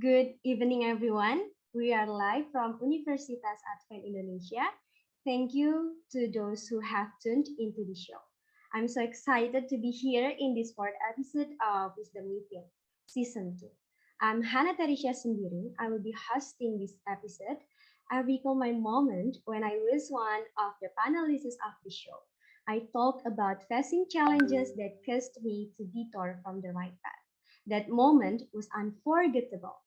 Good evening, everyone. We are live from Universitas Advent Indonesia. Thank you to those who have tuned into the show. I'm so excited to be here in this fourth episode of Wisdom Within, Season 2. I'm Hannah Tarisha Sembiring. I will be hosting this episode. I recall my moment when I was one of the panelists of the show. I talked about facing challenges that caused me to detour from the right path. That moment was unforgettable.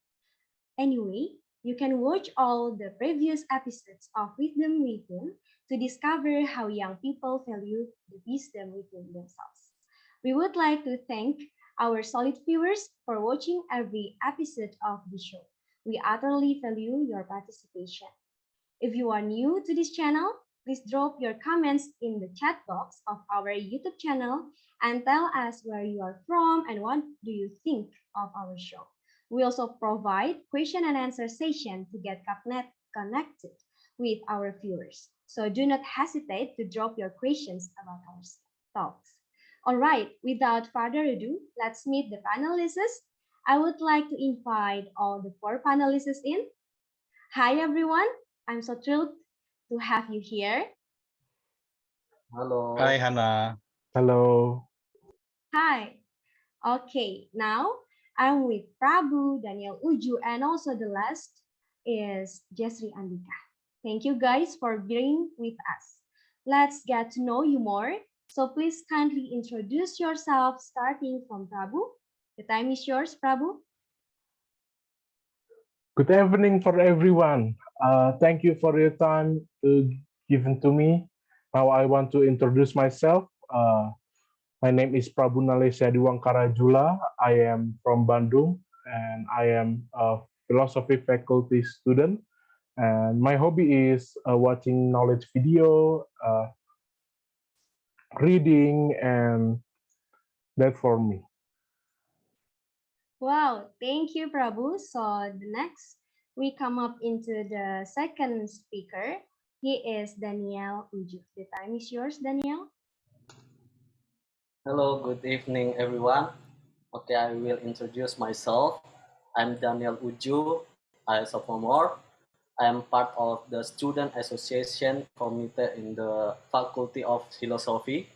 Anyway, you can watch all the previous episodes of Wisdom Within to discover how young people value the wisdom within themselves. We would like to thank our solid viewers for watching every episode of the show. We utterly value your participation. If you are new to this channel, please drop your comments in the chat box of our YouTube channel and tell us where you are from and what do you think of our show. We also provide question and answer session to get connected with our viewers. So do not hesitate to drop your questions about our talks. All right, without further ado, let's meet the panelists. I would like to invite all the four panelists in. Hi everyone, I'm so thrilled to have you here. Hai Halo, Hana. Hello. Hi. Okay, now I'm with Prabu, Daniel Uju, and also the last is Jesri Andika. Thank you guys for being with us. Let's get to know you more. So please kindly introduce yourself starting from Prabu. The time is yours, Prabu. Good evening for everyone. Thank you for your time given to me. Now I want to introduce myself. My name is Prabu Nalesya Diwangkarajula. I am from Bandung and I am a philosophy faculty student. And my hobby is watching knowledge video, reading, and that for me. Wow, thank you, Prabu. So the next, we come up into the second speaker. He is Daniel Uju. The time is yours, Daniel. hello, good evening everyone. Okay, I will introduce myself. I'm Daniel Uju, I am sophomore. I am part of the Student Association Committee in the Faculty of Philosophy.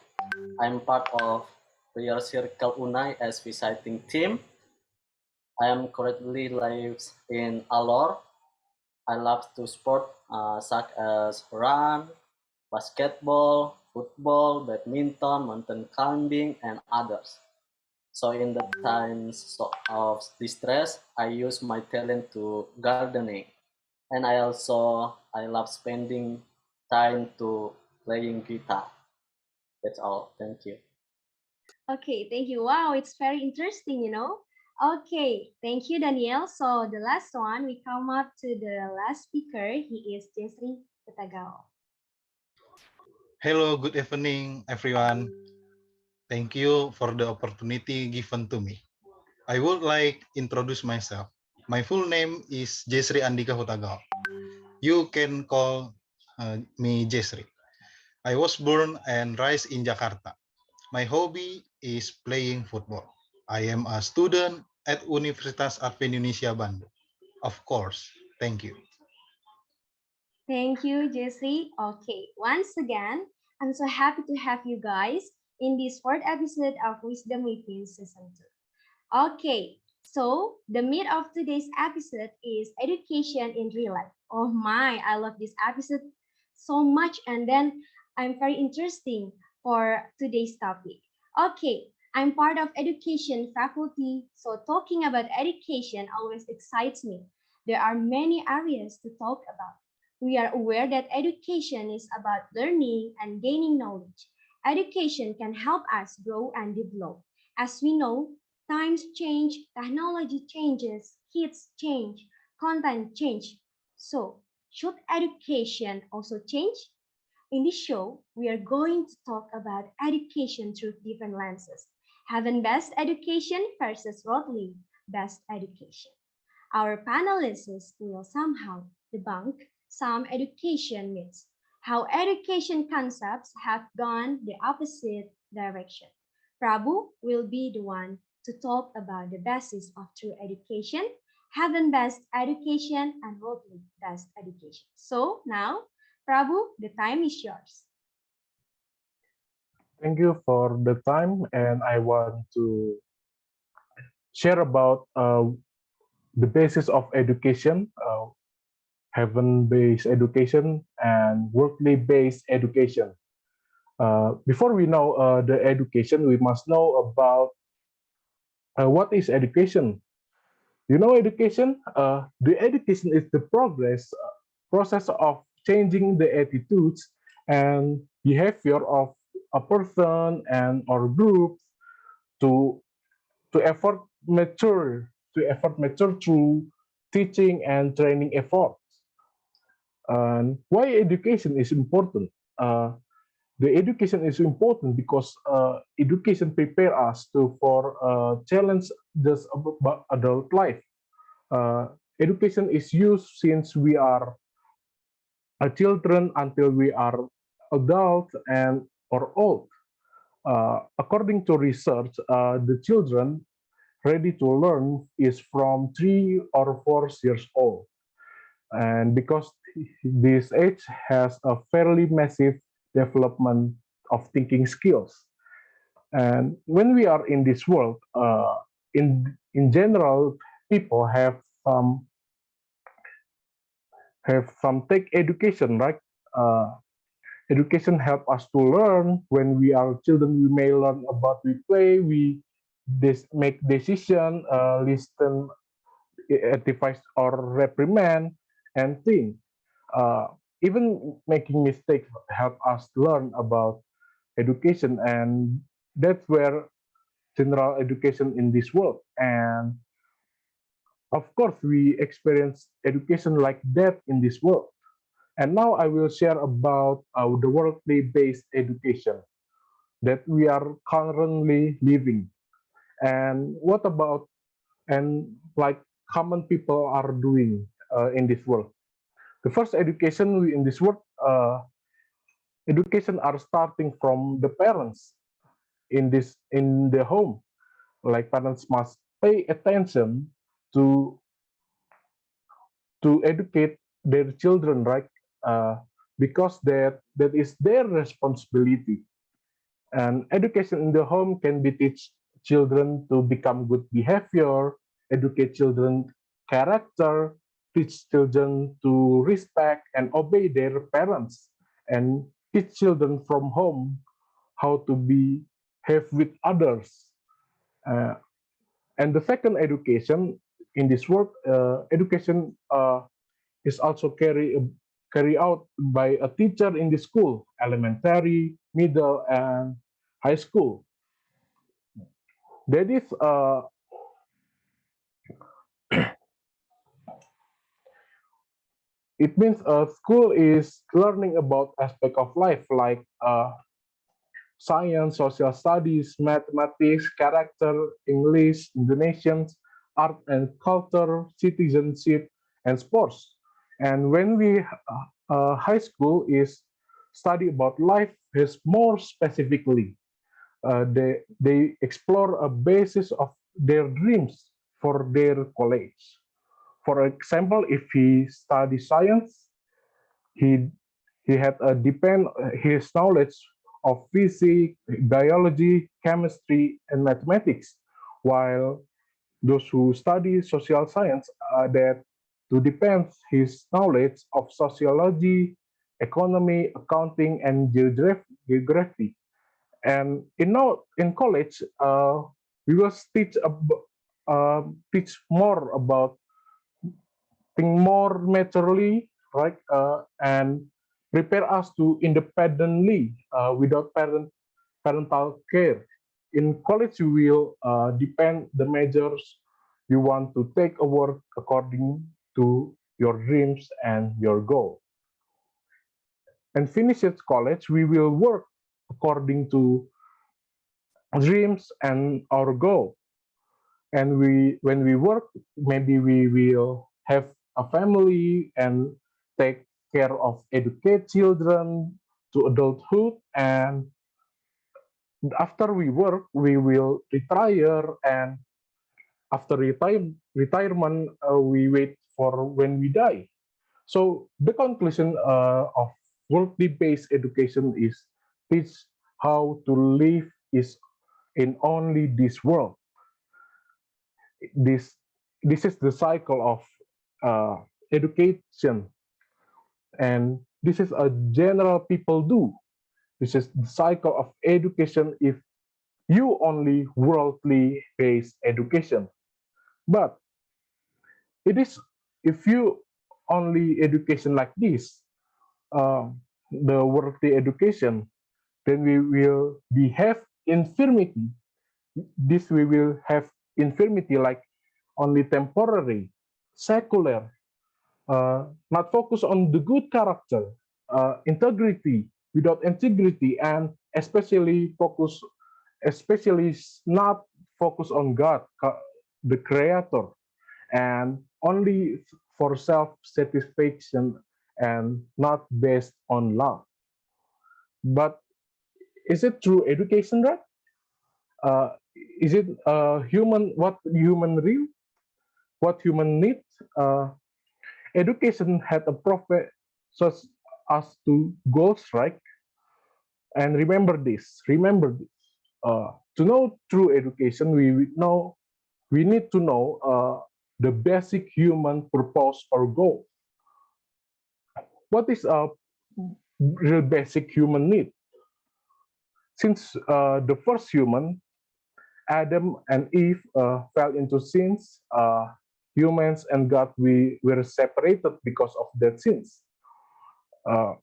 I'm part of Prayer Circle Unai as visiting team. I am currently lives in Alor. I love to sport such as run, basketball, football, badminton, mountain climbing, and others. So in the times of distress, I use my talent to gardening, and I love spending time to playing guitar. That's all. Thank you. Okay, thank you. Wow, it's very interesting. Okay, thank you, Daniel. So the last one, we come up to the last speaker. He is Jesri Petagao. Hello, good evening everyone. Thank you for the opportunity given to me. I would like introduce myself. My full name is Jesri Andika Hutagao. You can call me Jesri. I was born and raised in Jakarta. My hobby is playing football. I am a student at Universitas Advent Indonesia Bandung. Of course, thank you. Thank you, Jesri. Okay, once again, I'm so happy to have you guys in this fourth episode of Wisdom Within Season 2. Okay, so the meat of today's episode is education in real life. Oh my, I love this episode so much, and then I'm very interesting for today's topic. Okay, I'm part of education faculty, so talking about education always excites me. There are many areas to talk about. We are aware that education is about learning and gaining knowledge. Education can help us grow and develop. As we know, times change, technology changes, kids change, content change. So, should education also change? In this show, we are going to talk about education through different lenses. Heaven-based education versus worldly best education. Our panelists will somehow debunk some education myths, how education concepts have gone the opposite direction. Prabhu will be the one to talk about the basis of true education, heaven-based education, and worldly-based education. So now, Prabhu, the time is yours. Thank you for the time, and I want to share about the basis of education, heaven-based education and worldly-based education. Before we know the education, we must know about what is education. You know education? The education is the process of changing the attitudes and behavior of a person and or group to to effort mature through teaching and training efforts. And why education is important? The education is important because education prepare us to for challenge this adult life. Education is used since we are children until we are adult and or old. According to research, the children ready to learn is from 3 or 4 years old. And because this age has a fairly massive development of thinking skills. And when we are in this world, in general, people have some take education, right? Uh, Education help us to learn. When we are children, we may learn about we play, we make decision, listen, advise or reprimand, and think. Even making mistakes help us learn about education, and that's where general education in this world. And of course, we experience education like that in this world. And now I will share about the worldly based education that we are currently living. And what about and like common people are doing in this world? The first education in this world, education are starting from the parents in the home. Like parents must pay attention to educate their children, right? Uh, because that is their responsibility. And education in the home can be teach children to become good behavior, educate children character, teach children to respect and obey their parents, and teach children from home how to behave with others. Uh, and the second education in this world, education is also carry out by a teacher in the school, elementary, middle, and high school. That is, it means school is learning about aspect of life like science, social studies, mathematics, character, English, Indonesians, art and culture, citizenship, and sports. And when we high school is study about life is more specifically. They explore a basis of their dreams for their college. For example, if he study science, he he had a depend his knowledge of physics, biology, chemistry, and mathematics, while those who study social science that to depend his knowledge of sociology, economy, accounting, and geography. And in college, we will teach more about think more maturely, right? And prepare us to independently without parental care. In college, you will depend the measures you want to take a work according to your dreams and your goal. And finish at college, we will work according to dreams and our goal. And when we work, maybe we will have a family and take care of educate children to adulthood, and after we work we will retire and after retirement, we wait for when we die. So the conclusion of worldly-based education is teach how to live is in only this world. This this is the cycle of education, and this is a general people do. This is the cycle of education if you only worldly based education. But it is if you only education like this, uh, the worldly education, then we will be have infirmity. This we will have infirmity like only temporary, secular, not focus on the good character, integrity, without integrity, and especially not focus on God, the Creator, and only for self-satisfaction and not based on love. But is it true education, right? Uh, is it human? What human real? What human need? Uh, Education had a profit such as to goals, right? And remember this. To know true education, we need to know the basic human purpose or goal. What is a real basic human need? Since the first human, Adam and Eve, fell into sins, humans and God, we were separated because of that sins. Uh,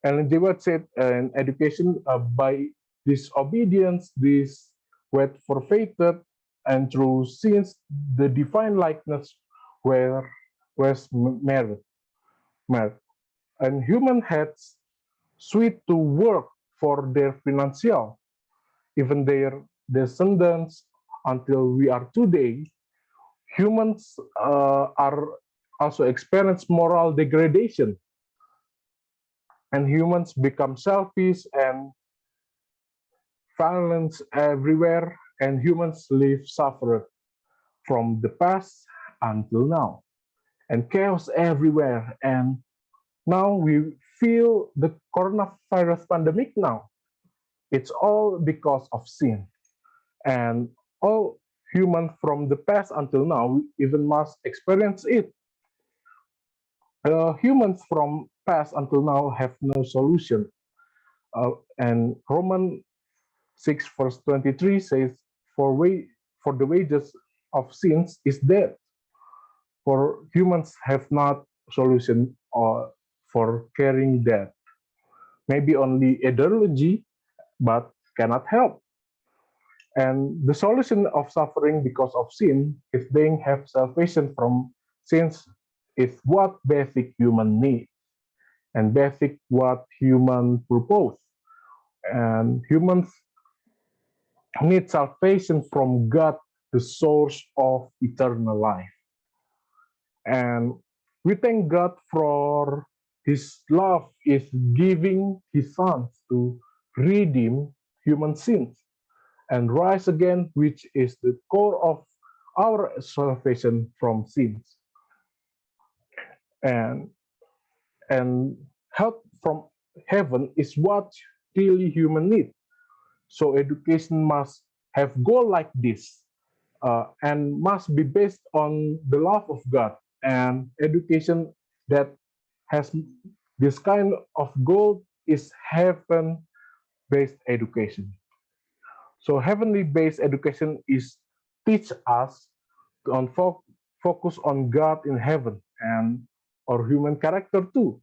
and they were said in education, by disobedience, this were forfeited, and through sins, the divine likeness were was marred. marred. And human heads sweet to work for their financial, even their descendants until we are today. Humans are also experience moral degradation, and humans become selfish and violence everywhere, and humans live suffered from the past until now, and chaos everywhere. And now we feel the coronavirus pandemic now. It's all because of sin. And all humans from the past until now even must experience it. Humans from past until now have no solution. And Roman 6 verse 23 says, for the wages of sins is death. For humans have not solution for carrying death. Maybe only ideology, but cannot help. And the solution of suffering because of sin, if they have salvation from sins, is what basic human need and basic what human propose. And humans need salvation from God, the source of eternal life. And we thank God for His love is giving His Son to redeem human sins and rise again, which is the core of our salvation from sins. And and help from heaven is what really human need. So education must have goal like this, and must be based on the love of God. And education that has this kind of goal is heaven-based education. So heavenly based education is teach us to focus on God in heaven and our human character too.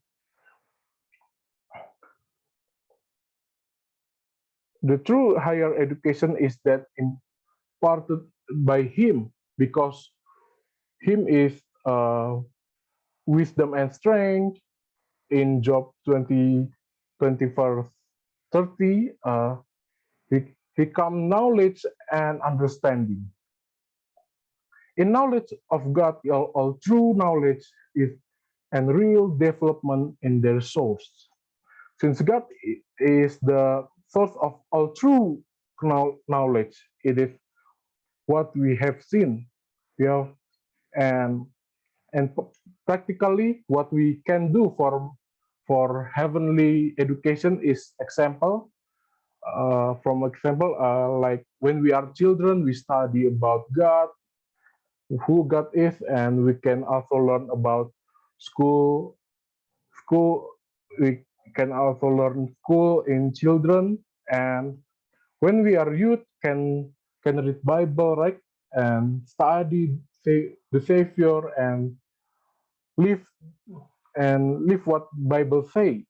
The true higher education is that imparted by Him, because Him is wisdom and strength. In Job 20 verse 30, he come knowledge and understanding. In knowledge of God, all true knowledge is and real development in their souls. Since God is the source of all true knowledge, it is what we have seen, you know, and practically what we can do for heavenly education is example. From example, like when we are children, we study about God, who God is, and we can also learn about school. School, we can also learn school in children, and when we are youth, can read Bible, right, and study the Savior and live live what Bible say.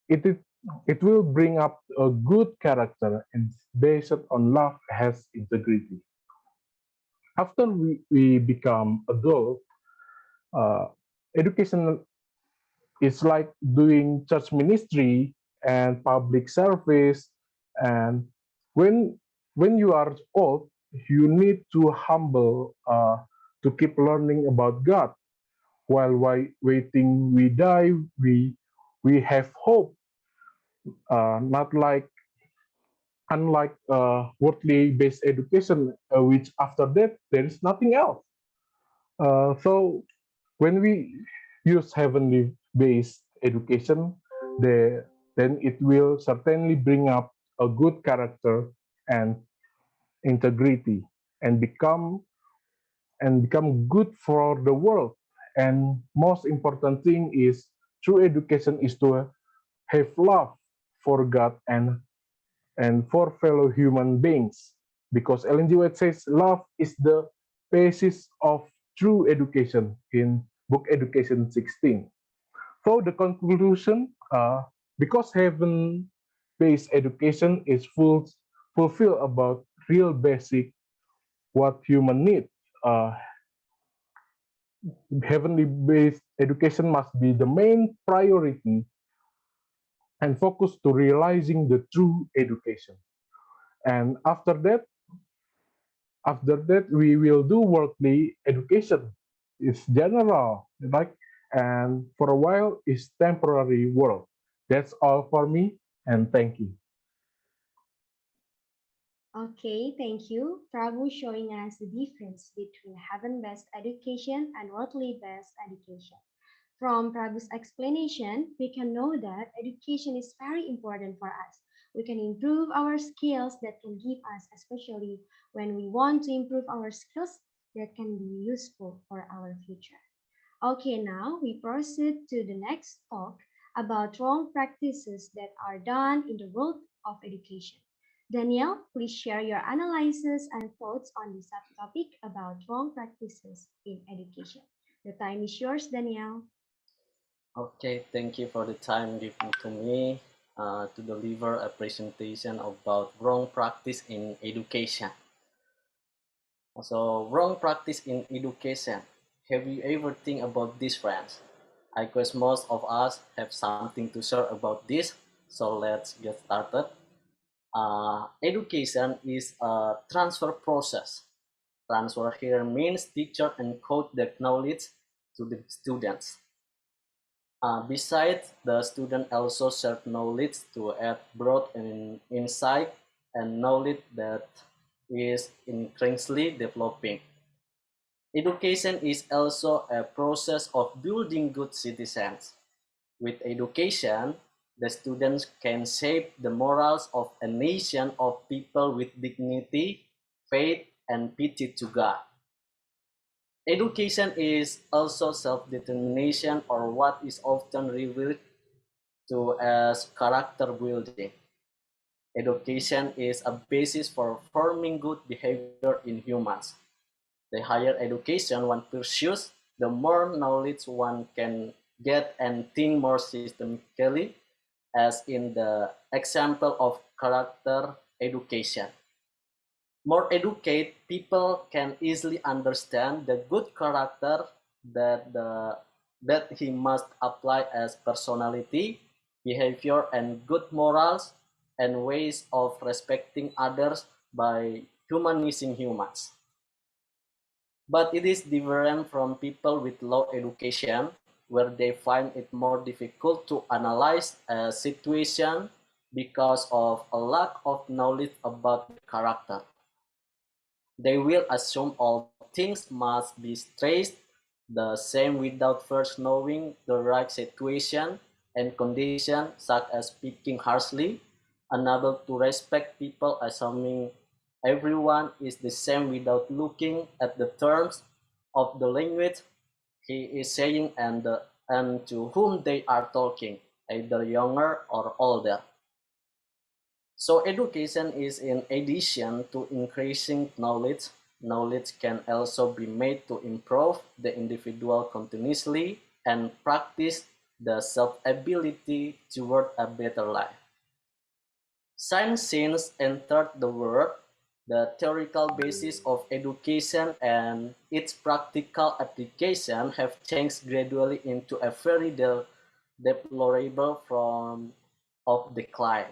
It is it will bring up a good character and based on love has integrity. After we become adult, uh, education is like doing church ministry and public service. And when when you are old, you need to humble to keep learning about God. While waiting, we die. We have hope. Not like unlike worldly based education, which after that there is nothing else. So when we use heavenly based education, then it will certainly bring up a good character and integrity and become good for the world. And most important thing is true education is to have love for God and for fellow human beings. Because Ellen G. White says love is the basis of true education in Book Education 16. So the conclusion, because heaven-based education is fulfill about real basic what human need, uh, heavenly-based education must be the main priority and focus to realizing the true education. And after that, we will do worldly education. It's general, right? And for a while, it's temporary world. That's all for me, and thank you. Okay, thank you. Prabhu showing us the difference between heaven-based education and worldly-based education. From Prabhu's explanation, we can know that education is very important for us. We can improve our skills that can give us, especially when we want to improve our skills that can be useful for our future. Okay, now we proceed to the next talk about wrong practices that are done in the world of education. Daniel, please share your analysis and thoughts on the subtopic about wrong practices in education. The time is yours, Daniel. Okay, thank you for the time given to me to deliver a presentation about wrong practice in education. So, wrong practice in education. Have you ever think about this, friends? I guess most of us have something to share about this. So let's get started. Education is a transfer process. Transfer here means teacher encode the knowledge to the students. Besides, the student also share knowledge to add broad insight and knowledge that is increasingly developing. Education is also a process of building good citizens. With education, the students can shape the morals of a nation of people with dignity, faith, and pity to God. Education is also self-determination, or what is often referred to as character building. Education is a basis for forming good behavior in humans. The higher education one pursues, the more knowledge one can get and think more systemically, as in the example of character education. More educated people can easily understand the good character that he must apply as personality, behavior, and good morals and ways of respecting others by humanizing humans. But it is different from people with low education, where they find it more difficult to analyze a situation because of a lack of knowledge about the character. They will assume all things must be traced the same without first knowing the right situation and condition, such as speaking harshly, unable to respect people, assuming everyone is the same without looking at the terms of the language he is saying and to whom they are talking, either younger or older. So education is in addition to increasing knowledge. Knowledge can also be made to improve the individual continuously and practice the self-ability toward a better life. Science since entered the world, the theoretical basis of education and its practical application have changed gradually into a very deplorable form of decline.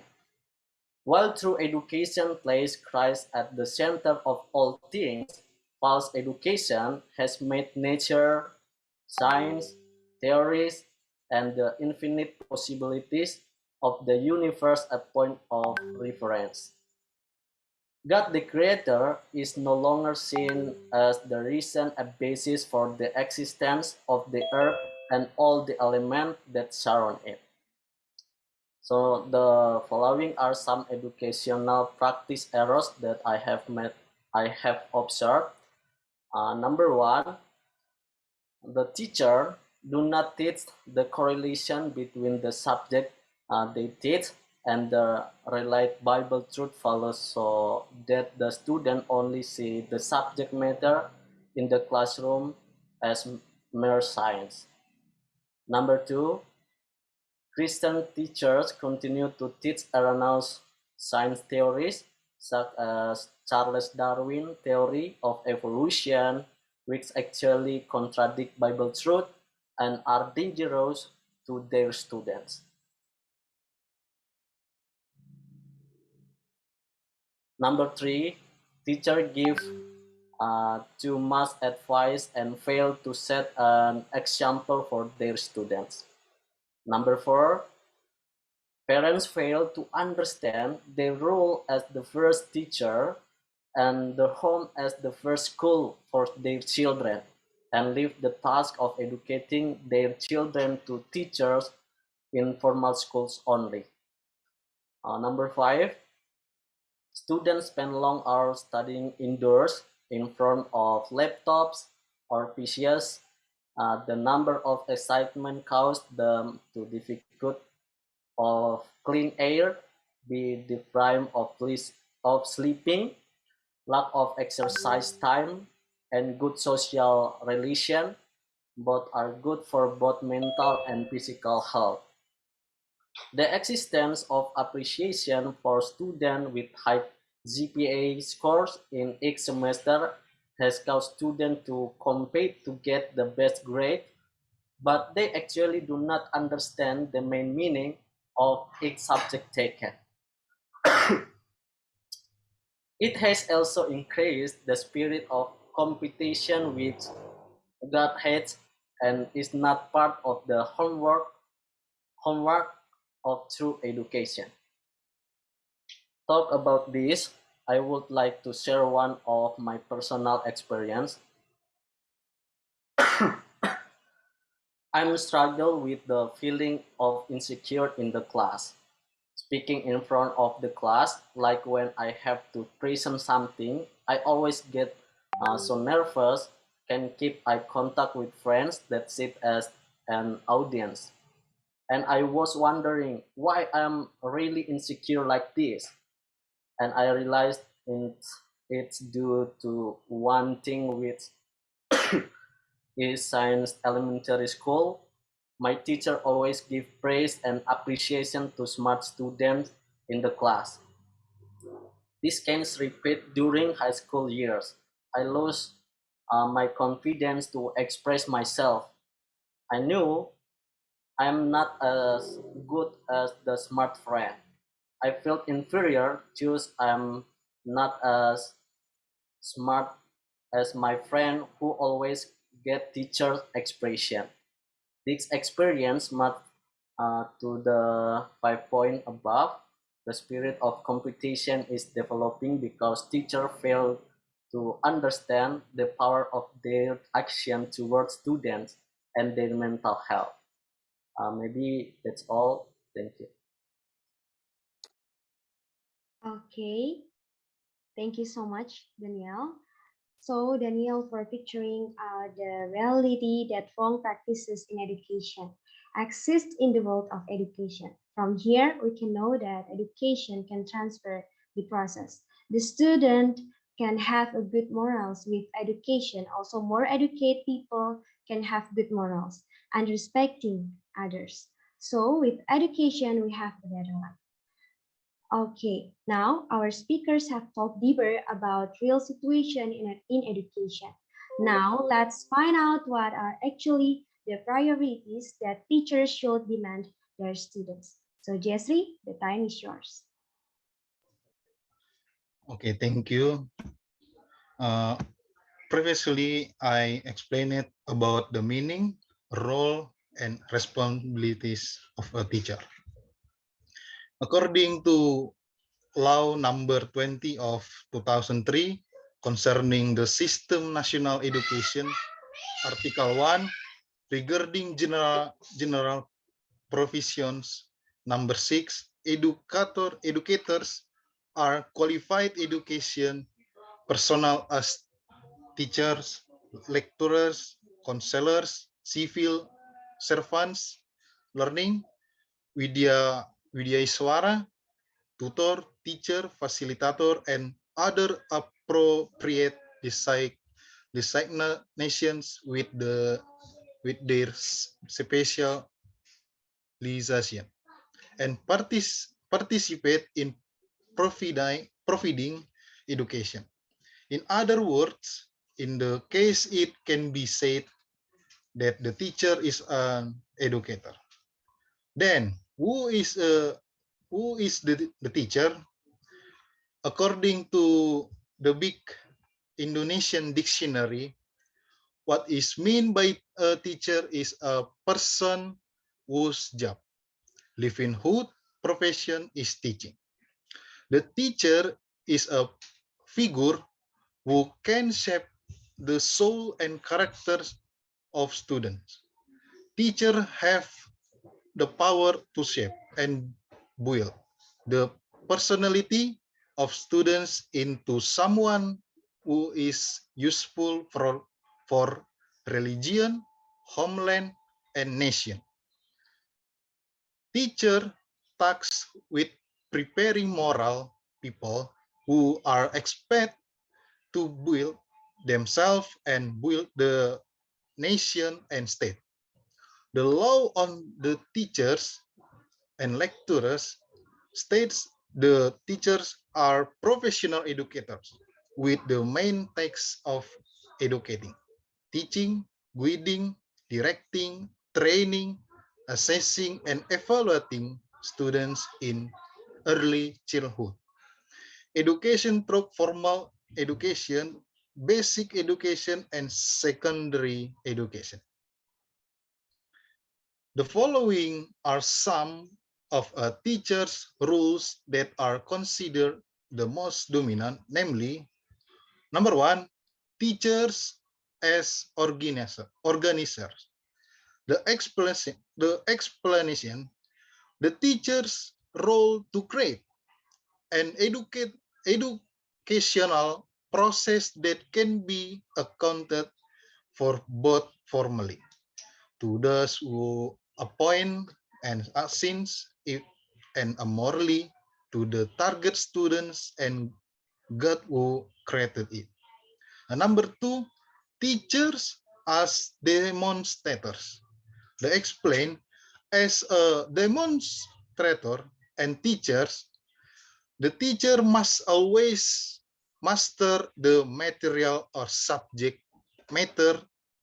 While true education places Christ at the center of all things, false education has made nature, science, theories, and the infinite possibilities of the universe a point of reference. God the Creator is no longer seen as the reason and basis for the existence of the earth and all the elements that surround it. So the following are some educational practice errors that I have observed. Number one, the teacher do not teach the correlation between the subject they teach and the relate Bible truth follows, so that the student only see the subject matter in the classroom as mere science. Number two, Christian teachers continue to teach erroneous science theories such as Charles Darwin theory of evolution, which actually contradict Bible truth and are dangerous to their students. Number three, teachers give too much advice and fail to set an example for their students. Number four, parents fail to understand their role as the first teacher and the home as the first school for their children and leave the task of educating their children to teachers in formal schools only. Number five, students spend long hours studying indoors in front of laptops or PCs. The number of excitement caused them to difficult of clean air, be deprived of sleeping, lack of exercise time, and good social relation, both are good for both mental and physical health. The existence of appreciation for students with high GPA scores in each semester has caused students to compete to get the best grade, but they actually do not understand the main meaning of each subject taken. It has also increased the spirit of competition which God hates and is not part of the homework of true education. Talk about this, I would like to share one of my personal experience. I'm struggle with the feeling of insecure in the class. Speaking in front of the class, like when I have to present something, I always get so nervous, can keep eye contact with friends that sit as an audience. And I was wondering why I'm really insecure like this. And I realized it's due to one thing which is science elementary school. My teacher always give praise and appreciation to smart students in the class. This can repeat during high school years. I lost my confidence to express myself. I knew I'm not as good as the smart friend. I felt inferior because I'm not as smart as my friend who always get teacher expression. This experience mapped to the 5 point above. The spirit of competition is developing because teachers fail to understand the power of their action towards students and their mental health. Maybe that's all. Thank you. Okay, thank you so much, Daniel. So, Daniel, for picturing the reality that wrong practices in education exist in the world of education. From here, we can know that education can transfer the process. The student can have a good morals with education. Also, more educated people can have good morals and respecting others. So, with education, we have a better life. Okay, now our speakers have talked deeper about real situation in education. Now let's find out what are actually the priorities that teachers should demand their students. So Jesri, the time is yours. Okay, thank you. Uh, Previously, I explained it about the meaning, role, and responsibilities of a teacher. According to Law number 20 of 2003 concerning the System National Education, Article 1, regarding general provisions, number 6, educators are qualified education personnel as teachers, lecturers, counselors, civil servants, learning, Widya Iswara, tutor, teacher, facilitator, and other appropriate designations with their specialization and participate in providing education. In other words, in the case it can be said that the teacher is an educator. Then, who is the teacher? According to the big Indonesian dictionary, what is meant by a teacher is a person whose job, livelihood, profession is teaching. The teacher is a figure who can shape the soul and characters of students. Teachers have the power to shape and build the personality of students into someone who is useful for religion, homeland, and nation. Teacher tasked with preparing moral people who are expected to build themselves and build the nation and state. The law on the teachers and lecturers states the teachers are professional educators with the main task of educating, teaching, guiding, directing, training, assessing, and evaluating students in early childhood. Education through formal education, basic education, and secondary education. The following are some of a teacher's rules that are considered the most dominant, namely, number one, teachers as organizers. The explanation, the teacher's role to create an educational process that can be accounted for both formally to those who appoint and assigns it and morally to the target students and God who created it. And number two, teachers as demonstrators. They explain as a demonstrator and teachers, the teacher must always master the material or subject matter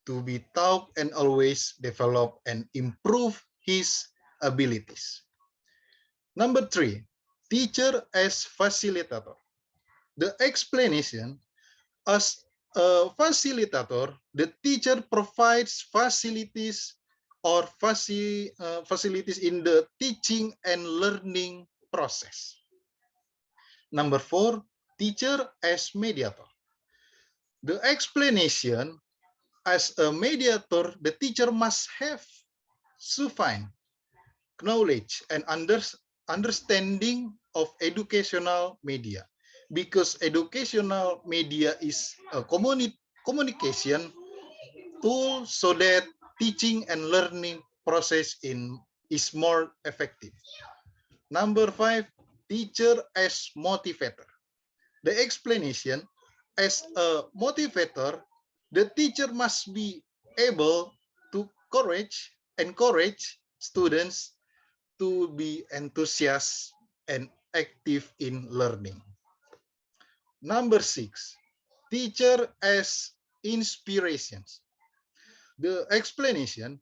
to be taught and always develop and improve his abilities. Number three, teacher as facilitator. The explanation, as a facilitator, the teacher provides facilities or facilities in the teaching and learning process. Number four, teacher as mediator. The explanation as a mediator, the teacher must have sufficient knowledge and understanding of educational media, because educational media is a communication tool so that teaching and learning process is more effective. Number 5, teacher as motivator. The explanation as a motivator, the teacher must be able to encourage students to be enthusiastic and active in learning. Number 6, teacher as inspirations. The explanation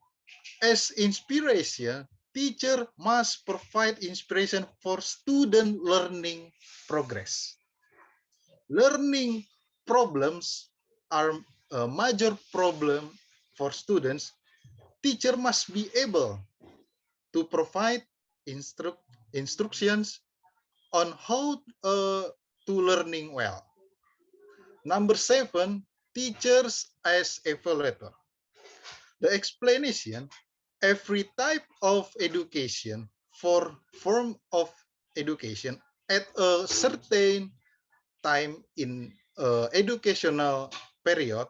as inspiration, teacher must provide inspiration for student learning progress. Learning problems are a major problem for students. Teacher must be able to provide instructions on how to learning well. Number 7, teachers as evaluator. The explanation, every type of education for form of education at a certain time in educational period,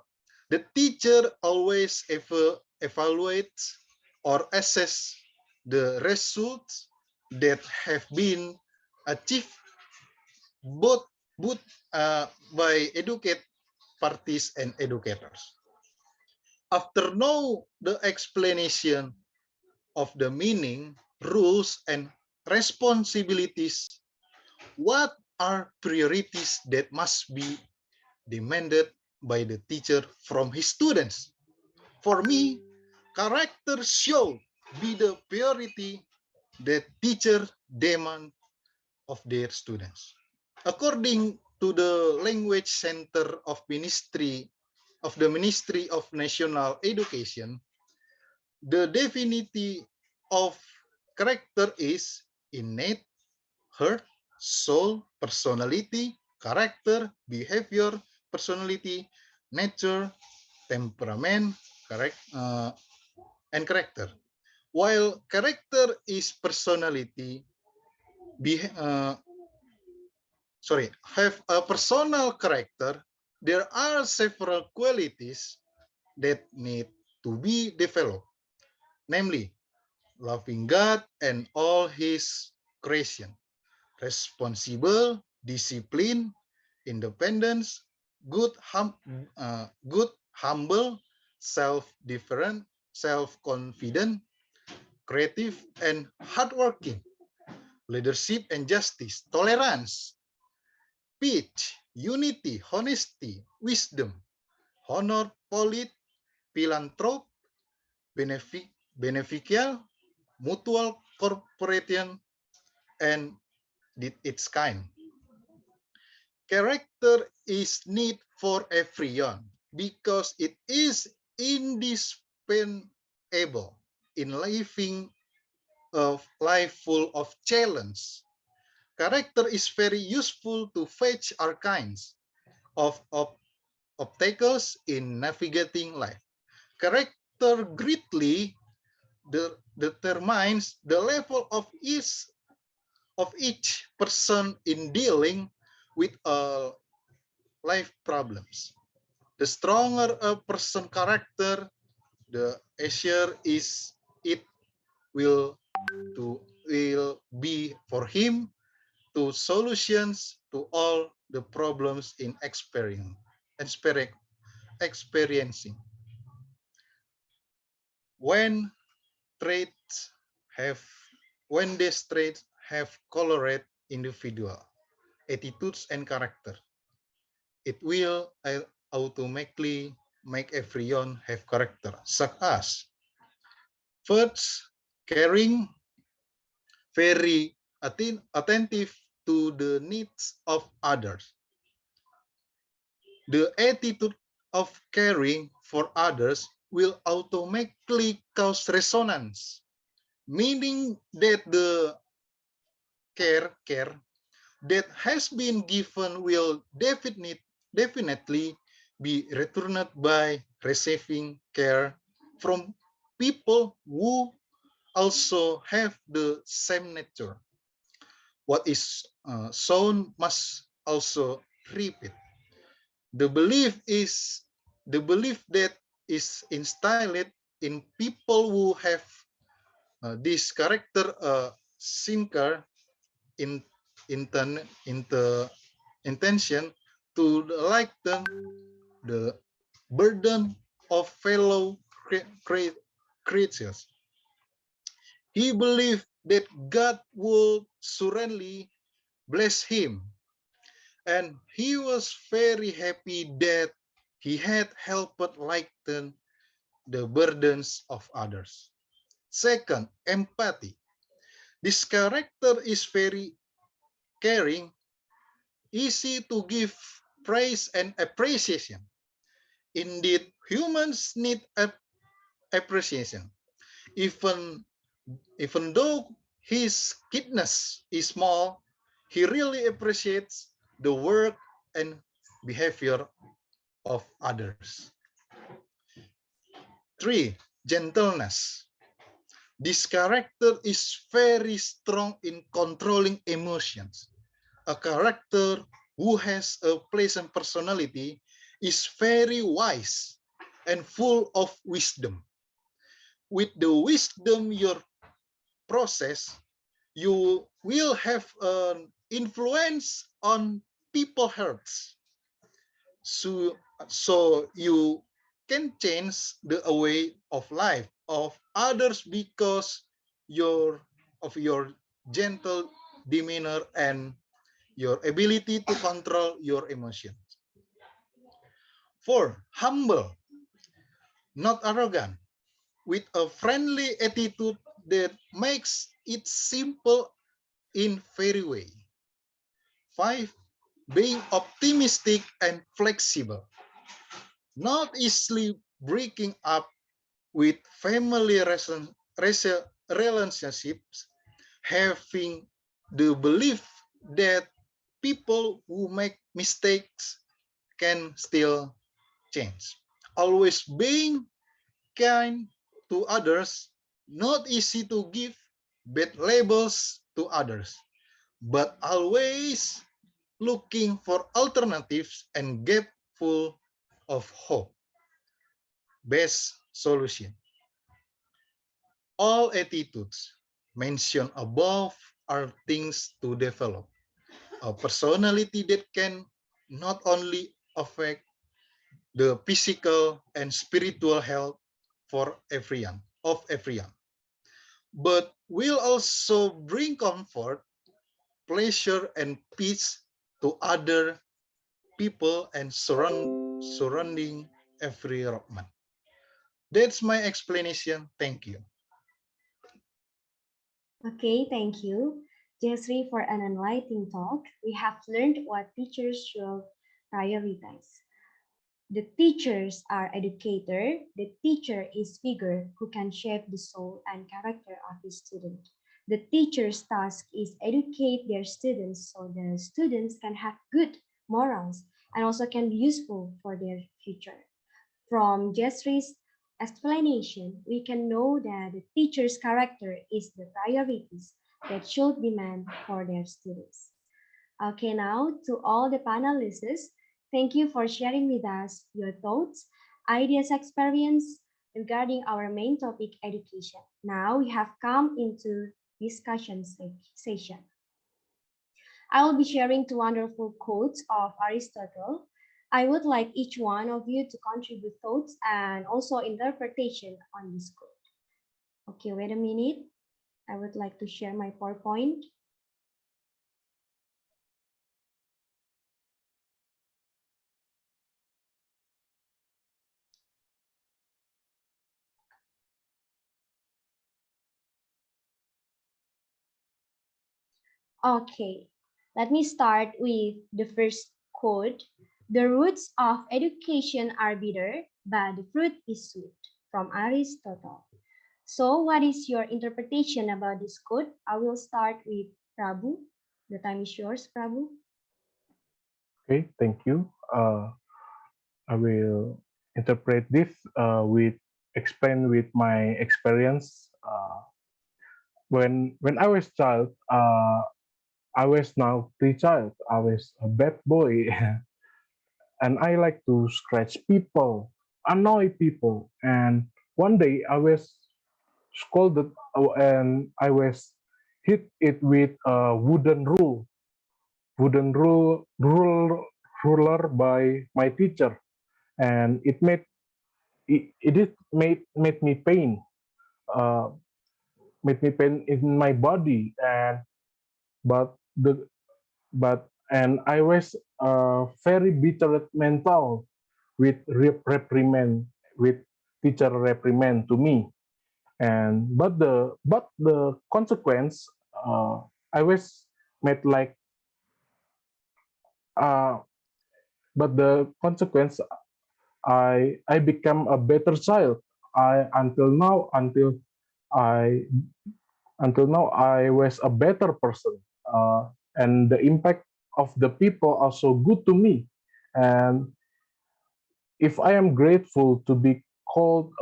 the teacher always evaluates or assess the results that have been achieved both, both by educate parties and educators. After know the explanation of the meaning, rules, and responsibilities, what are priorities that must be demanded by the teacher from his students? For me, character should be the priority that teacher demand of their students. According to the Language Center of the Ministry of National Education, the definition of character is innate, heart, soul, personality, character, behavior, personality, nature, temperament, and character. While character is personality, have a personal character, there are several qualities that need to be developed, namely loving God and all his creation, responsible, discipline, independence, good, humble, self-different, self-confident, creative, and hardworking, leadership and justice, tolerance, peace, unity, honesty, wisdom, honor, polite, philanthrope, beneficial, mutual cooperation, and its kind. Character is need for everyone because it is indispensable in living a life full of challenge. Character is very useful to face all kinds of obstacles in navigating life. Character greatly determines the level of each person in dealing with life problems. The stronger a person character, the easier is it will be for him to solutions to all the problems in experiencing. When traits have when these traits have colored individual attitudes and character, it will automatically make everyone have character, such as first, caring, very attentive to the needs of others. The attitude of caring for others will automatically cause resonance, meaning that the care that has been given will definitely be returned by receiving care from people who also have the same nature. What is sown must also reap it. The belief is the belief that is instilled in people who have this character sinker in inten, into intention to lighten the burden of fellow creatures. He believed that God would surely bless him, and he was very happy that he had helped lighten the burdens of others. Second, empathy. This character is very caring, easy to give praise and appreciation. Indeed, humans need appreciation. Even, even though his kidness is small, he really appreciates the work and behavior of others. 3. Gentleness. This character is very strong in controlling emotions. A character who has a pleasant personality is very wise and full of wisdom. With the wisdom you process, you will have an influence on people's hearts. So you can change the way of life of others because of your gentle demeanor and your ability to control your emotions. 4. Humble, not arrogant, with a friendly attitude that makes it simple in very way. 5. Being optimistic and flexible, not easily breaking up with family relationships, having the belief that people who make mistakes can still change. Always being kind to others, not easy to give bad labels to others, but always looking for alternatives and get full of hope. Best solution. All attitudes mentioned above are things to develop. A personality that can not only affect the physical and spiritual health for everyone, but will also bring comfort, pleasure, and peace to other people and surrounding environment. That's my explanation. Thank you. Okay, thank you, Jesri, for an enlightening talk. We have learned what teachers should prioritize. The teachers are educator. The teacher is figure who can shape the soul and character of the student. The teacher's task is educate their students so the students can have good morals and also can be useful for their future. From Jesri's explanation, we can know that the teacher's character is the priorities that should be meant for their students. Okay, now to all the panelists, thank you for sharing with us your thoughts, ideas, experience regarding our main topic, education. Now we have come into discussion session. I will be sharing two wonderful quotes of Aristotle. I would like each one of you to contribute thoughts and also interpretation on this quote. Okay, wait a minute. I would like to share my PowerPoint. Okay, let me start with the first quote. The roots of education are bitter, but the fruit is sweet, from Aristotle. So what is your interpretation about this quote? I will start with Prabhu. The time is yours, Prabhu. Okay, thank you. I will interpret this explain with my experience. When I was child, I was now pre-child. I was a bad boy, and I like to scratch people, annoy people. And one day I was scolded, and I was hit it with a wooden ruler by my teacher, and it made me pain, uh, made me pain in my body, and but the but and I was very bitter mental with reprimand, with teacher reprimand to me. And but the consequence, I was made like uh, but the consequence, I become a better child. I I until now I was a better person, and the impact of the people are so good to me. And if I am grateful to be called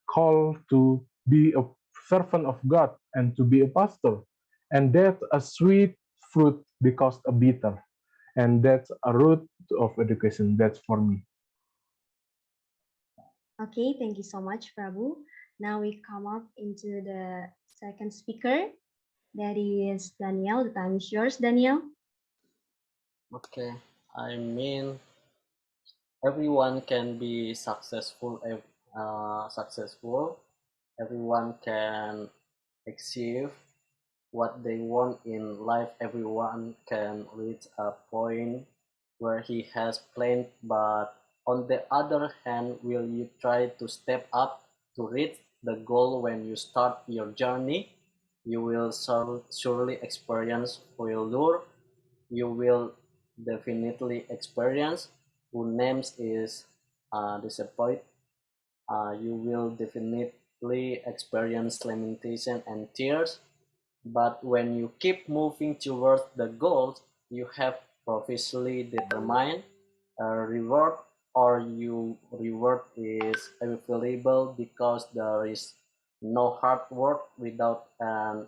called to be a servant of God and to be a pastor, and that's a sweet fruit because a bitter, and that's a root of education. That's for me. Okay, thank you so much, Prabhu. Now we come up into the second speaker. That is Daniel. The time is yours, Daniel. Okay, I mean everyone can be successful. Everyone can achieve what they want in life. Everyone can reach a point where he has planned, but on the other hand, will you try to step up to reach the goal? When you start your journey, you will surely experience failure. You will definitely experience who names is disappoint. You will definitely experience lamentation and tears. But when you keep moving towards the goals you have previously determined, a reward or you reward is available, because there is no hard work without an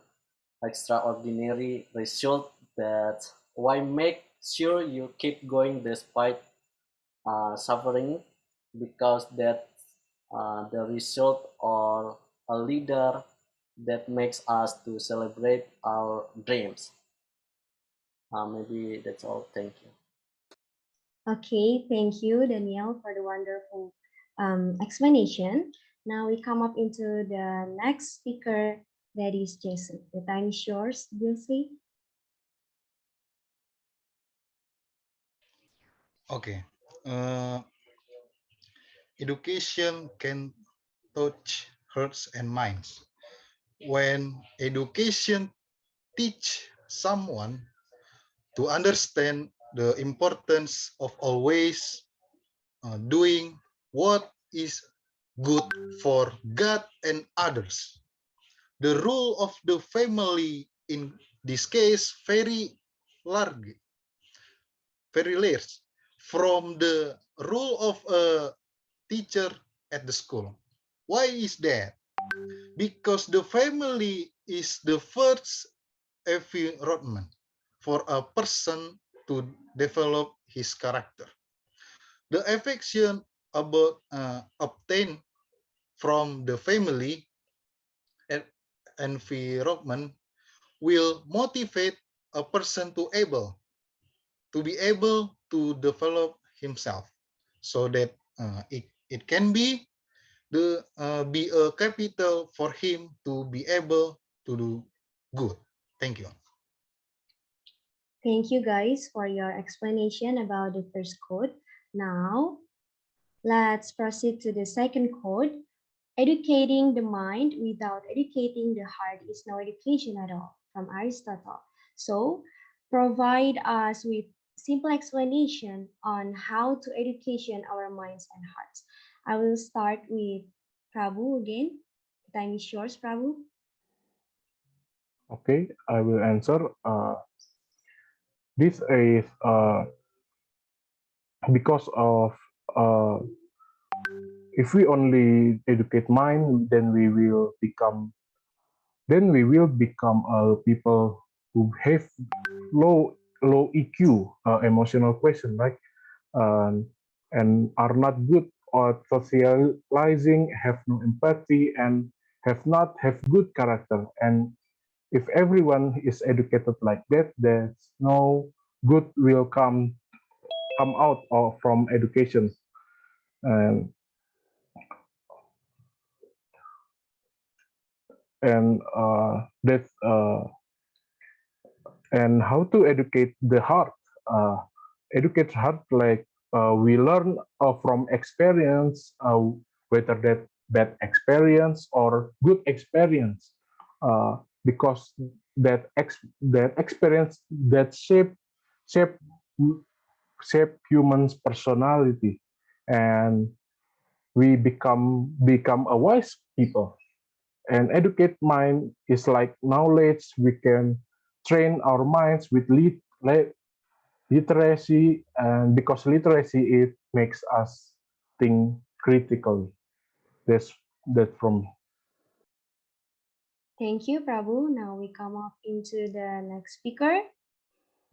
extraordinary result. That why make sure you keep going despite suffering, because that the result or a leader that makes us to celebrate our dreams. Maybe that's all. Thank you. Okay, thank you, Daniel, for the wonderful explanation. Now we come up into the next speaker, that is Jason. The time is yours, Jesse. Okay. Uh, Education can touch hearts and minds. When education teach someone to understand the importance of always doing what is good for God and others. The role of the family in this case large, very large from the role of a teacher at the school. Why is that? Because the family is the first environment for a person to develop his character. The affection about obtained from the family and environment will motivate a person to be able to develop himself, so that it can be a capital for him to be able to do good. Thank you. Thank you guys for your explanation about the first code. Now, let's proceed to the second code. Educating the mind without educating the heart is no education at all, from Aristotle. So, provide us with simple explanation on how to education our minds and hearts. I will start with Prabhu again. The time is yours, Prabhu. Okay, I will answer. This is because of uh, if we only educate mind, then we will become people who have low EQ, emotional question, right? Um, and are not good at socializing, have no empathy, and have good character. And if everyone is educated like that, there's no good will come out of from education. And that's and how to educate the heart. Uh, Educate heart like we learn from experience, whether that bad experience or good experience, because that experience that shape shape humans' personality, and we become a wise people. And educate mind is like knowledge. We can train our minds with literacy, and because literacy it makes us think critically. That's that from Thank you, Prabhu. Now we come up into the next speaker.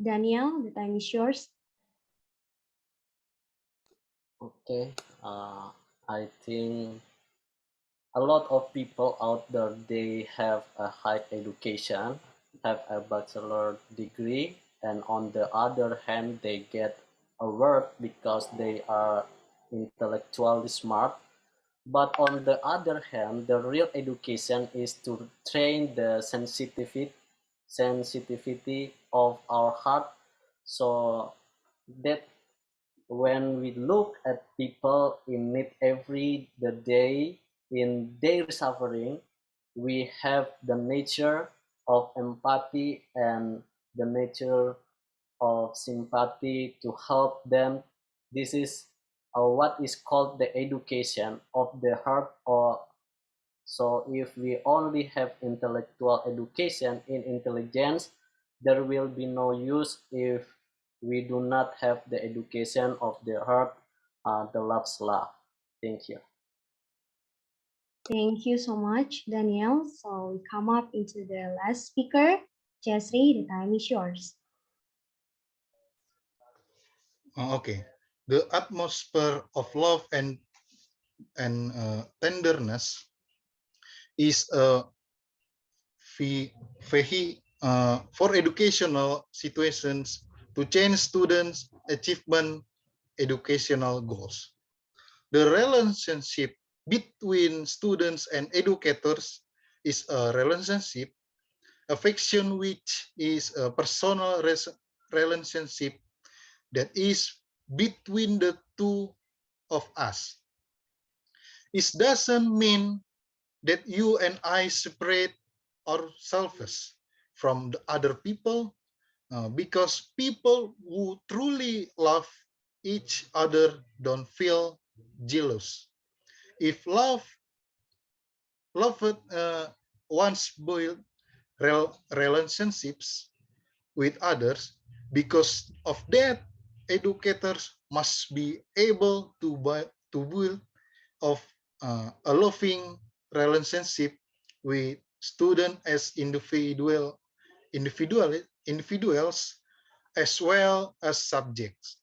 Daniel, the time is yours. Okay, I think a lot of people out there, they have a high education, have a bachelor degree, and on the other hand, they get a work because they are intellectually smart. But on the other hand, the real education is to train the sensitivity of our heart, so that when we look at people in need every the day in their suffering, we have the nature of empathy and the nature of sympathy to help them. This is what is called the education of the heart. Or so if we only have intellectual education in intelligence, there will be no use if we do not have the education of the heart, the love's love. Thank you. Thank you so much, Daniel. So we come up into the last speaker. Jesri, the time is yours. Okay. The atmosphere of love and tenderness is a for educational situations to change students' achievement educational goals. The relationship between students and educators is a relationship, affection which is a personal relationship that is between the two of us. It doesn't mean that you and I separate ourselves from the other people, because people who truly love each other don't feel jealous. If love once build relationships with others, because of that, educators must be able to build of a loving relationship with students as individuals as well as subjects.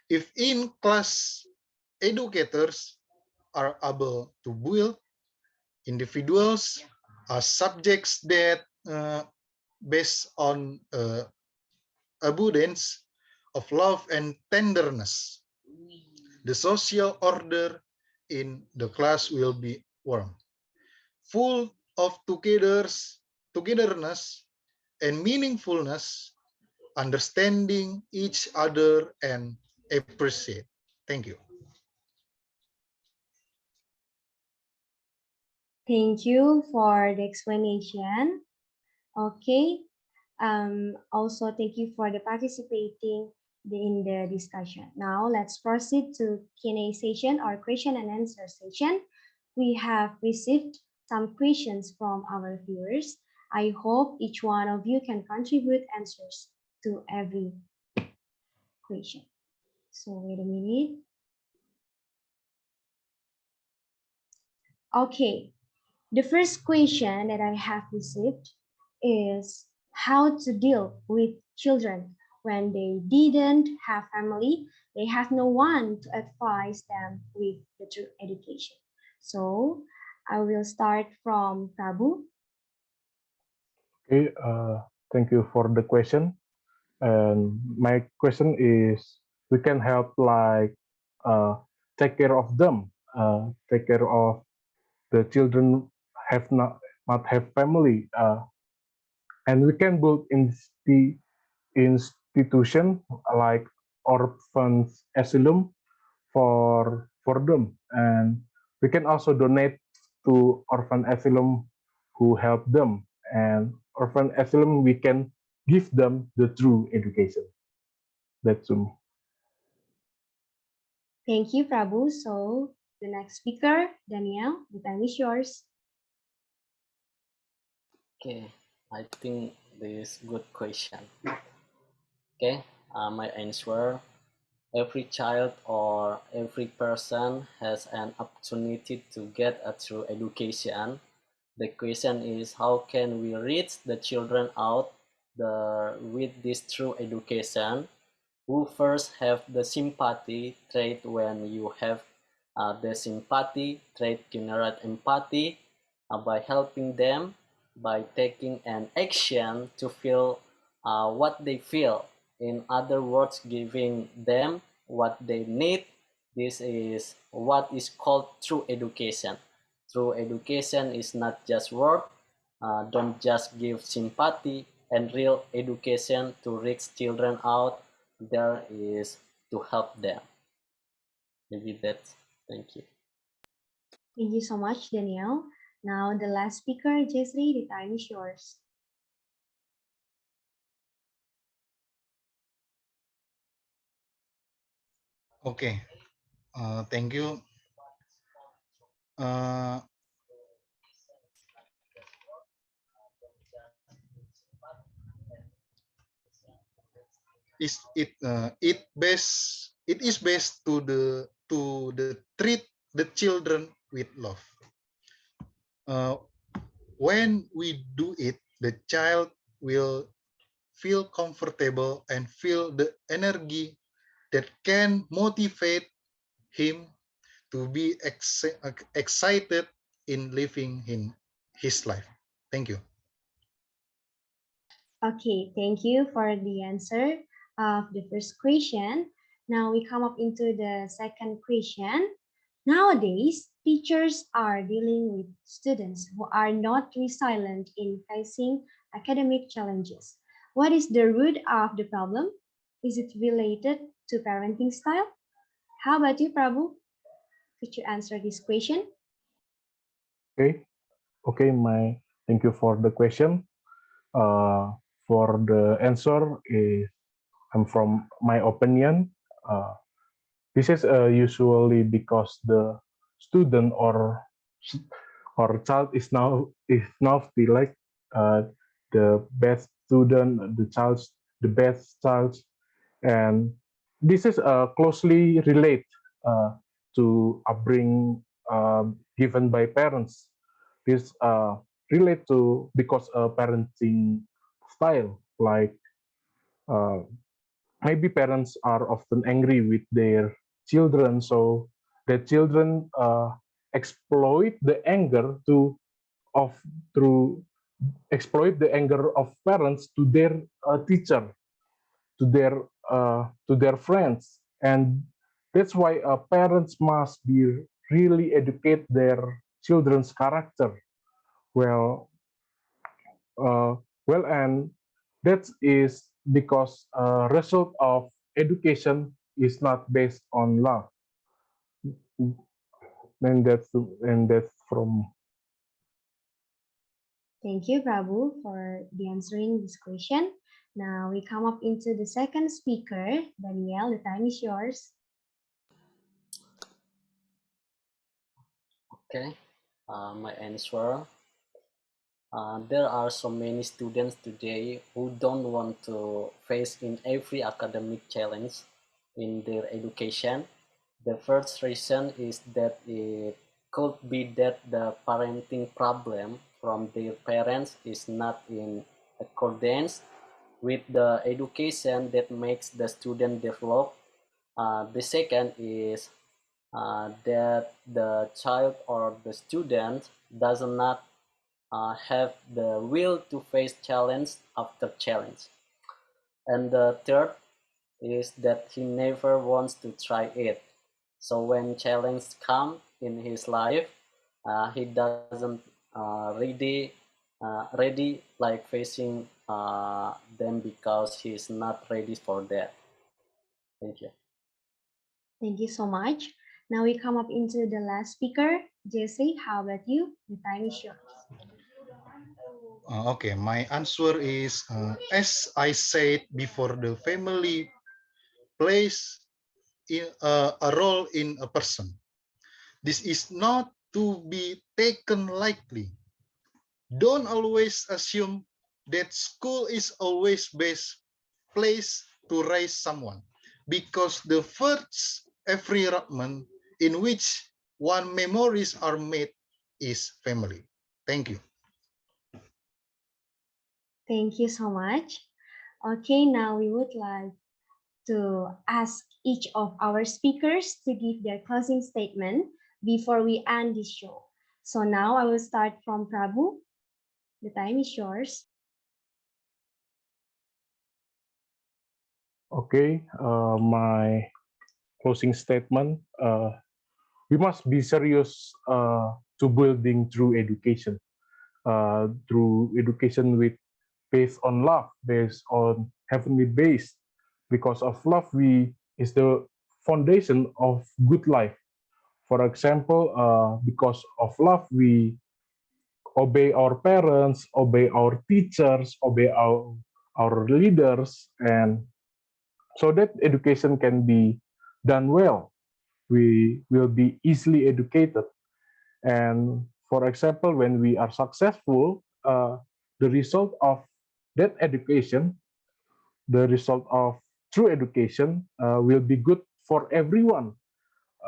If in class educators are able to build individuals as subjects that based on abundance of love and tenderness, the social order in the class will be warm, full of togetherness and meaningfulness, understanding each other and appreciate. Thank you. Thank you for the explanation. Okay. Also, thank you for the participating in the discussion. Now, let's proceed to Q&A session or question and answer session. We have received some questions from our viewers. I hope each one of you can contribute answers to every question. So wait a minute. Okay, the first question that I have received is how to deal with children when they didn't have family, they have no one to advise them with the true education. So I will start from Prabhu. Okay, thank you for the question. And my question is, we can help like take care of them, take care of the children have not have family, and we can build institution like orphans asylum for them, and we can also donate to orphan asylum who help them, and orphan asylum we can give them the true education. That's me. Thank you, Prabhu. So the next speaker, Daniel, the time is yours. Okay, I think this is good question. Okay, my answer. Every child or every person has an opportunity to get a true education. The question is, how can we reach the children out with this true education? Who first have the sympathy trait? When you have the sympathy trait, generate empathy by helping them, by taking an action to feel what they feel. In other words, giving them what they need. This is what is called true education. True education is not just word. Don't just give sympathy, and real education to reach children out there is to help them. Maybe that's, thank you. Thank you so much, Daniel. Now the last speaker, Jesri, the time is yours. Okay, thank you. Uh, it is based to the treat the children with love. Uh, when we do it, the child will feel comfortable and feel the energy that can motivate him to be excited in living in his life. Thank you. Okay, thank you for the answer of the first question. Now we come up into the second question. Nowadays, teachers are dealing with students who are not resilient in facing academic challenges. What is the root of the problem? Is it related to parenting style? How about you, Prabhu? Could you answer this question? Okay, okay, thank you for the question. Uh, for the answer is, from my opinion, uh, this is usually because the student or child is now feel like uh, the best student, the best child, and this is closely relate to upbringing given by parents. This relate to because parenting style, like uh, maybe parents are often angry with their children, so the children exploit the anger of through exploit the anger of parents to their teacher, to their friends, and that's why parents must be really educate their children's character well. uh, and that is because result of education is not based on love, and that's from. Thank you, Prabhu, for the answering this question. Now we come up into the second speaker, Danielle. The time is yours. Okay, my answer. There are so many students today who don't want to face in every academic challenge in their education. The first reason is that could be that the parenting problem from their parents is not in accordance with the education that makes the student develop. The second is that the child or the student does not have the will to face challenge after challenge. And the third is that he never wants to try it. So when challenges come in his life, he doesn't ready like facing them because he's not ready for that. Thank you. Thank you so much. Now we come up into the last speaker. Jesse, how about you? The time is yours. Okay, my answer is as I said before, the family plays a role in a person. This is not to be taken lightly. Don't always assume that school is always best place to raise someone, because the first environment in which one memories are made is family. Thank you. Thank you so much. Okay, now we would like to ask each of our speakers to give their closing statement before we end this show. So now I will start from Prabhu. The time is yours. Okay, my closing statement. We must be serious to building through education. Through education with based on love, based on heavenly based. Because of love, we is the foundation of good life. For example, because of love, we obey our parents, obey our teachers, obey our leaders, and so that education can be done well. We will be easily educated. And for example, when we are successful, the result of that education, the result of true education will be good for everyone.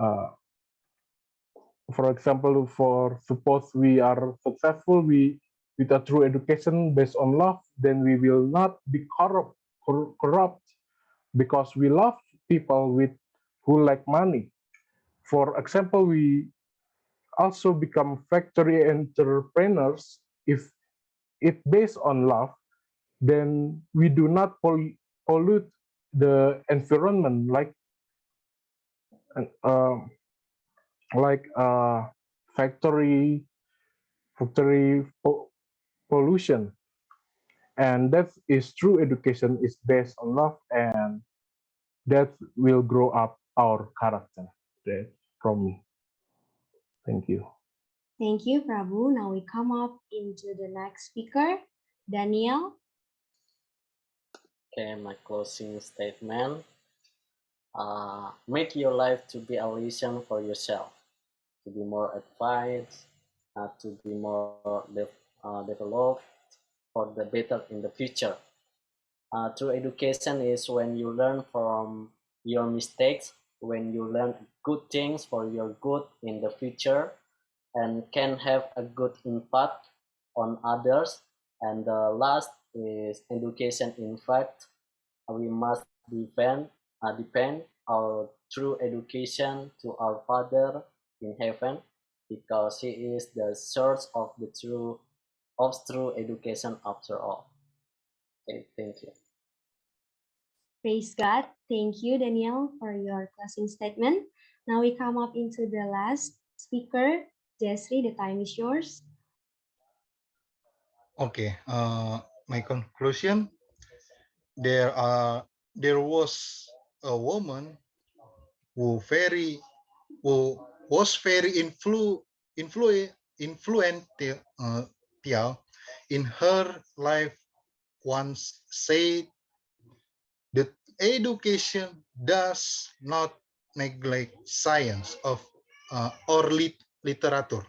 Uh, for example, for suppose we are successful, we with a true education based on love, then we will not be corrupt because we love people with who like money. For example, we also become factory entrepreneurs if it based on love, then we do not pollute the environment uh, like factory factory pollution. And that is true education is based on love, and that will grow up our character. That from me. Thank you. Thank you, Prabhu. Now we come up into the next speaker, Daniel. Okay, my closing statement. Make your life to be a lesson for yourself, to be more advanced, to be more developed for the better in the future. True education is when you learn from your mistakes, when you learn good things for your good in the future, and can have a good impact on others. And the last is education. In fact, we must depend our true education to our Father in heaven, because He is the source of the true education after all. Okay, thank you. Praise God. Thank you, Daniel, for your closing statement. Now we come up into the last speaker, Jesse. The time is yours. Okay, my conclusion. There was a woman who very who was very influential in her life, once said that education does not neglect science or literature,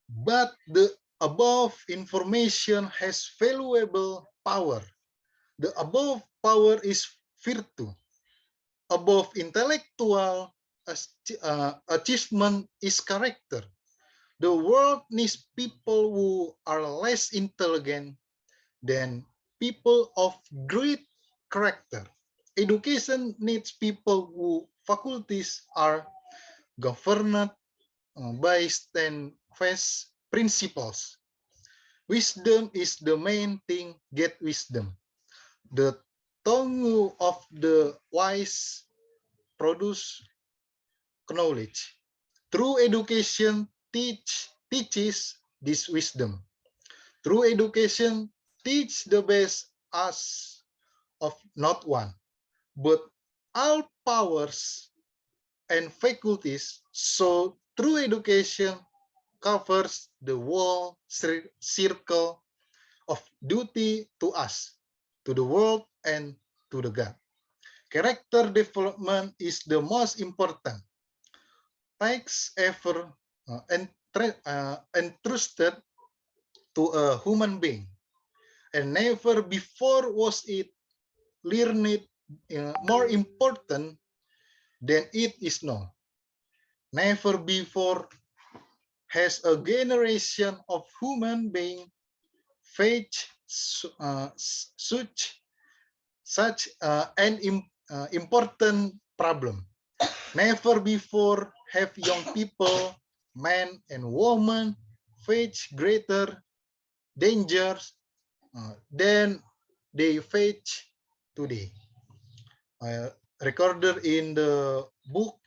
but the above information has valuable power. The above power is virtue. Above intellectual achievement is character. The world needs people who are less intelligent than people of great character. Education needs people who faculties are governed by steadfast principles. Wisdom is the main thing, get wisdom. The tongue of the wise produce knowledge. True education teaches this wisdom. True education teach the best as of not one, but all powers and faculties. So true education covers the whole circle of duty to us, to the world, and to the God. Character development is the most important. Takes ever entrusted to a human being, and never before was it learned more important than it is now. Never before has a generation of human being faced such an important problem. Never before have young people, men and women, face greater dangers than they face today. Recorded in the book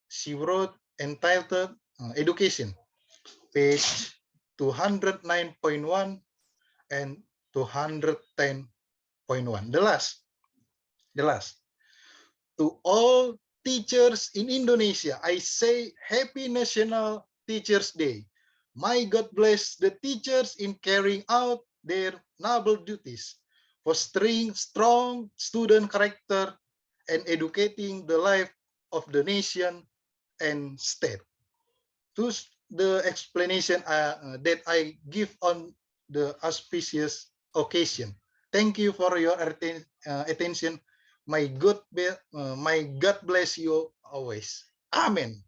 she wrote entitled Education, page 209.1 and 210.1. The last. To all teachers in Indonesia, I say Happy National Teachers Day. May God bless the teachers in carrying out their noble duties, fostering strong student character, and educating the life of the nation and state. Thus, the explanation that I give on the auspicious occasion. Thank you for your attention. May God bless you always. Amen.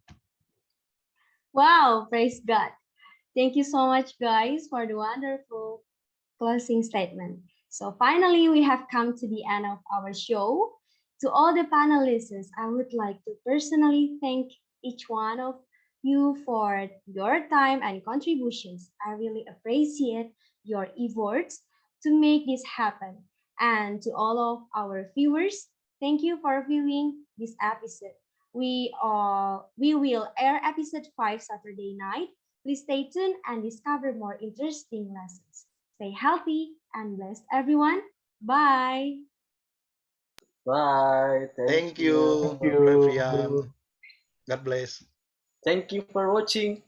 Wow, praise God. Thank you so much, guys, for the wonderful closing statement. So finally, we have come to the end of our show. To all the panelists, I would like to personally thank each one of you for your time and contributions. I really appreciate your efforts to make this happen. And to all of our viewers, thank you for viewing this episode. We will air episode 5 Saturday night. Please stay tuned and discover more interesting lessons. Stay healthy and blessed, everyone. Bye. Bye. Thank you. you, Thank you. Brevian. God bless. Thank you for watching.